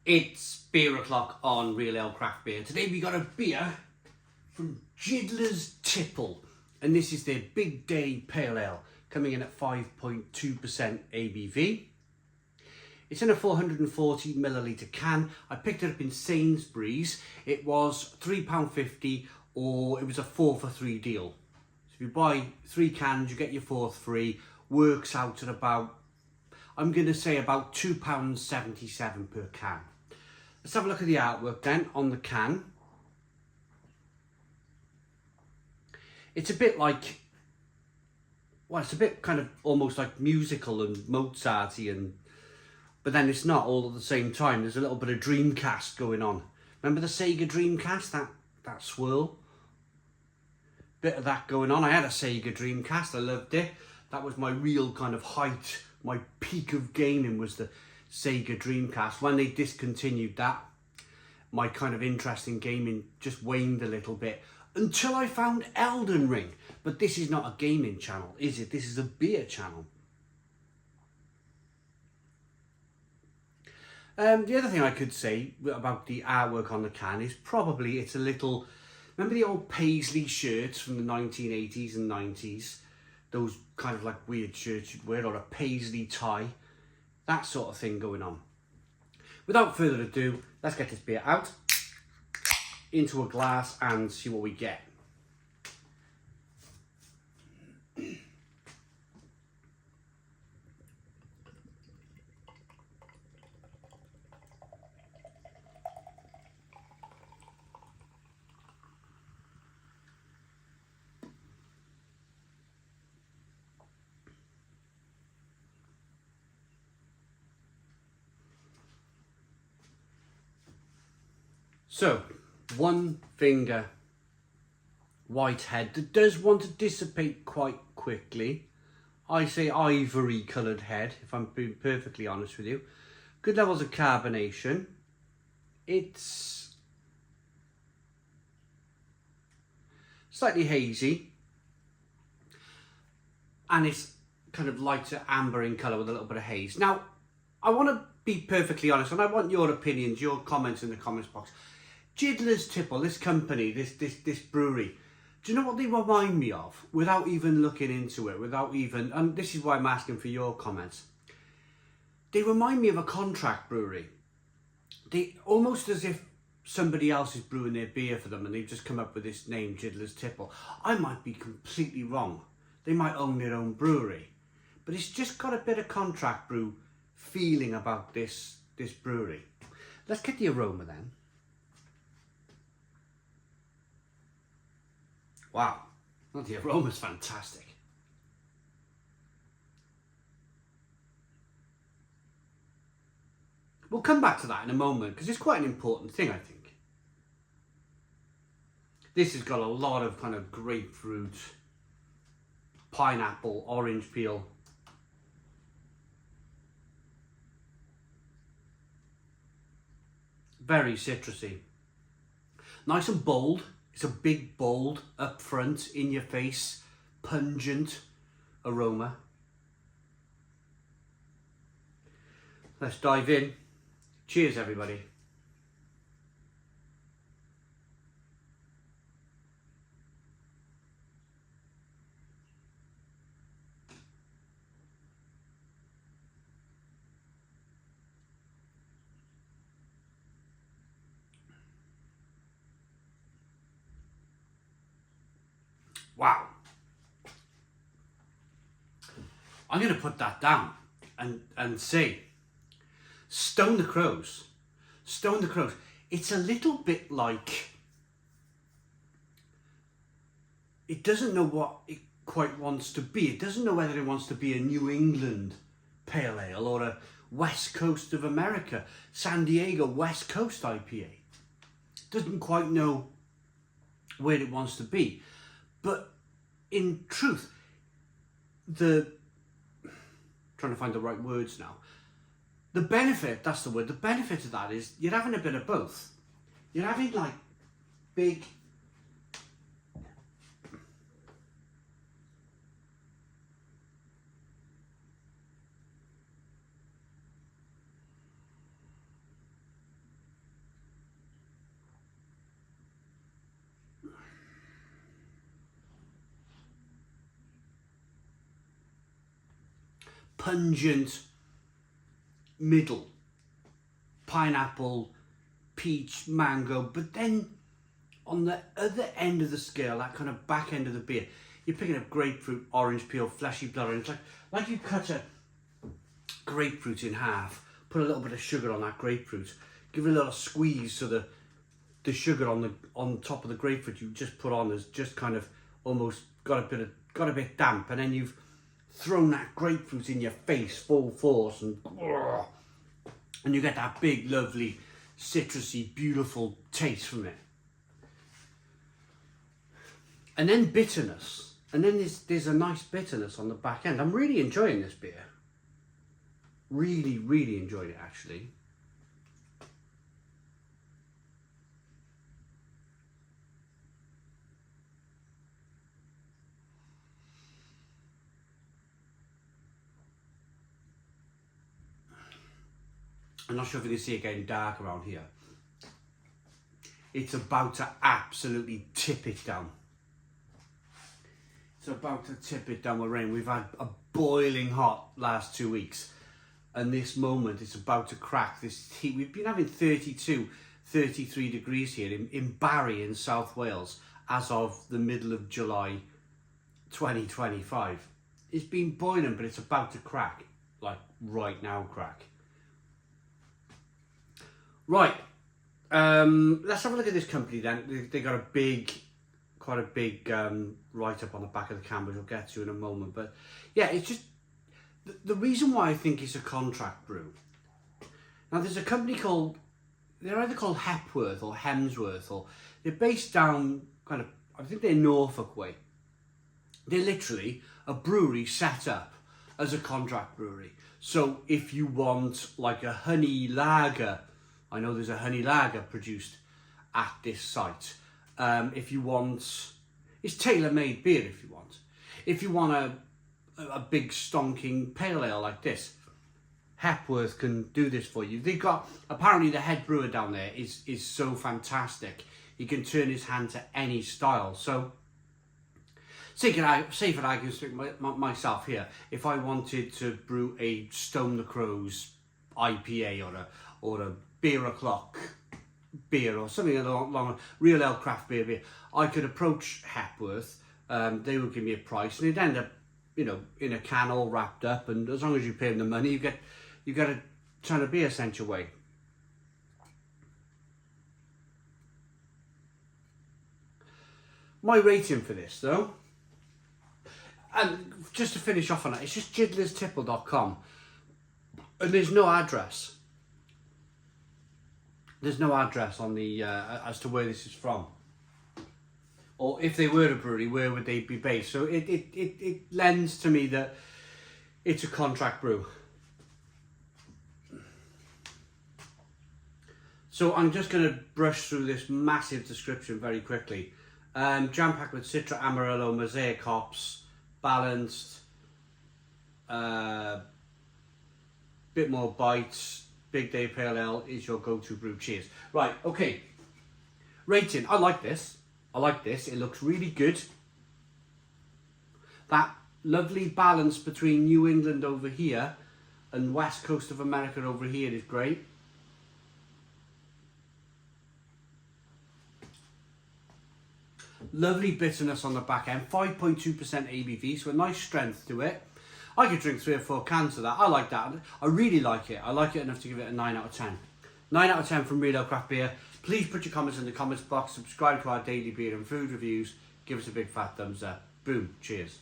It's beer o'clock on Real Ale Craft Beer. Today we got a beer from Jiddler's Tipple, and this is their Big Day Pale Ale, coming in at 5.2% ABV. It's in a 440 milliliter can. I picked it up in Sainsbury's. It was £3.50, or it was a 4 for 3 deal. So if you buy 3 cans, you get your fourth free. Works out at about, I'm going to say about £2.77 per can. Let's have a look at the artwork then on the can. It's a bit like, well, it's a bit kind of almost like musical and Mozarty, but then it's not all at the same time. There's a little bit of Dreamcast going on. Remember the Sega Dreamcast, that swirl? Bit of that going on. I had a Sega Dreamcast, I loved it. That was my real kind of height, my peak of gaming was the Sega Dreamcast. When they discontinued that, my kind of interest in gaming just waned a little bit until I found Elden Ring. But this is not a gaming channel, is it? This is a beer channel. The other thing I could say about the artwork on the can is probably it's a little... Remember the old Paisley shirts from the 1980s and 90s? Those kind of like weird shirts you'd wear, or a Paisley tie? That sort of thing going on. Without further ado, let's get this beer out into a glass and see what we get. So, one finger white head that does want to dissipate quite quickly. I say ivory coloured head, if I'm being perfectly honest with you. Good levels of carbonation. It's slightly hazy. And it's kind of lighter amber in colour with a little bit of haze. Now, I want to be perfectly honest, and I want your opinions, your comments in the comments box. Jiddler's Tipple, this company, this brewery, do you know what they remind me of? Without even looking into it, and this is why I'm asking for your comments. They remind me of a contract brewery. They almost as if somebody else is brewing their beer for them and they've just come up with this name, Jiddler's Tipple. I might be completely wrong. They might own their own brewery. But it's just got a bit of contract brew feeling about this brewery. Let's get the aroma then. Wow, well, the aroma's fantastic. We'll come back to that in a moment because it's quite an important thing, I think. This has got a lot of kind of grapefruit, pineapple, orange peel. Very citrusy. Nice and bold. It's a big, bold, up front, in your face, pungent aroma. Let's dive in. Cheers, everybody. Wow. I'm going to put that down and say, Stone the Crows. Stone the Crows. It's a little bit like, it doesn't know what it quite wants to be. It doesn't know whether it wants to be a New England Pale Ale or a West Coast of America, San Diego West Coast IPA. Doesn't quite know where it wants to be. But in truth, trying to find the right words now. The benefit, that's the word, the benefit of that is you're having a bit of both. You're having like big, pungent middle. Pineapple, peach, mango, but then on the other end of the scale, that kind of back end of the beer, you're picking up grapefruit, orange peel, fleshy blood orange. Like you cut a grapefruit in half, put a little bit of sugar on that grapefruit, give it a little squeeze so the sugar on top of the grapefruit you just put on is just kind of almost got a bit damp, and then you've thrown that grapefruit in your face full force, and you get that big, lovely, citrusy, beautiful taste from it. And then bitterness. And then there's a nice bitterness on the back end. I'm really enjoying this beer. Really, really enjoyed it, actually. I'm not sure if you can see it getting dark around here. It's about to absolutely tip it down. It's about to tip it down with rain. We've had a boiling hot last 2 weeks. And this moment, it's about to crack. This heat, we've been having 32, 33 degrees here in Barry in South Wales as of the middle of July 2025. It's been boiling, but it's about to crack. Like right now crack. Right, let's have a look at this company then. They got quite a big write-up on the back of the can, which we'll get to in a moment. But yeah, it's just, the reason why I think it's a contract brew. Now there's a company they're either called Hepworth or Hemsworth, or they're based down kind of, I think they're Norfolk way. They're literally a brewery set up as a contract brewery. So if you want like a honey lager, I know there's a honey lager produced at this site. If you want, it's tailor-made beer if you want. If you want a big stonking pale ale like this, Hepworth can do this for you. They've got, apparently the head brewer down there is so fantastic. He can turn his hand to any style. So, say for argument's myself here, if I wanted to brew a Stone the Crows IPA or a Beer O'Clock beer or something along real ale craft beer, I could approach Hepworth. They would give me a price, and it'd end up, in a can all wrapped up. And as long as you pay them the money, you get a ton of beer sent your way. My rating for this, though, and just to finish off on that, it's just jiddlerstipple.com, and there's no address. There's no address on the as to where this is from, or if they were a brewery, where would they be based? So it lends to me that it's a contract brew. So I'm just going to brush through this massive description very quickly. Jam-packed with Citra, Amarillo, Mosaic hops, balanced, bit more bites. Big Day Pale Ale is your go-to brew. Cheers. Right, okay. Rating. I like this. It looks really good. That lovely balance between New England over here and West Coast of America over here is great. Lovely bitterness on the back end. 5.2% ABV, so a nice strength to it. I could drink 3 or 4 cans of that. I like that. I really like it. I like it enough to give it a 9 out of 10. 9 out of 10 from Real Ale Craft Beer. Please put your comments in the comments box. Subscribe to our daily beer and food reviews. Give us a big fat thumbs up. Boom. Cheers.